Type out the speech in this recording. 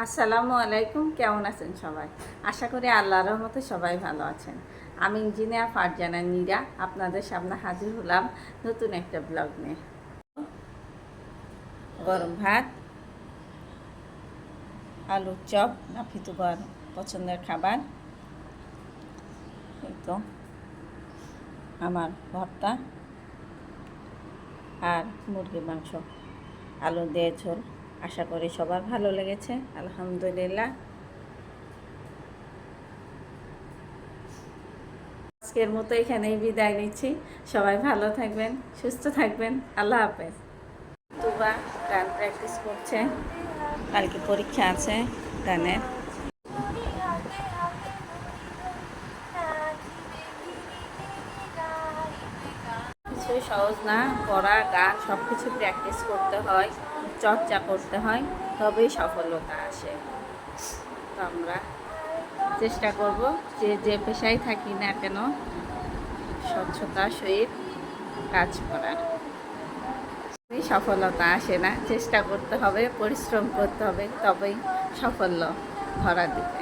আসসালামু আলাইকুম। কেমন আছেন সবাই? আশা করি আল্লাহর রহমতে সবাই ভালো আছেন। আমি ইঞ্জিনিয়ার ফারজানা নীরা আপনাদের সামনে হাজির হলাম নতুন একটা ব্লগ নিয়ে। গরম ভাত, আলুর চপ, নাফিতুবার পছন্দের খাবার। এই তো আমার ভর্তা আর মুরগির মাংস, আলু দিয়ে ঝোল। আশা করি সবার ভালো লেগেছে, আলহামদুলিল্লাহ। আজকের মতো এখানেই বিদায় নিচ্ছি। সবাই ভালো থাকবেন, সুস্থ থাকবেন। আল্লাহ হাফেজ। তুবা গান প্র্যাকটিস করছে, কালকে পরীক্ষা আছে গানের। কিছুই সহজ না, পড়া গান সব কিছু প্র্যাকটিস করতে হয়, চর্চা করতে হয়, তবেই সফলতা আসে। তো আমরা চেষ্টা করব যে পেশায় থাকি না কেন স্বচ্ছতার সহিত কাজ করার। সফলতা আসে না, চেষ্টা করতে হবে, পরিশ্রম করতে হবে, তবেই সাফল্য ধরা দিবে।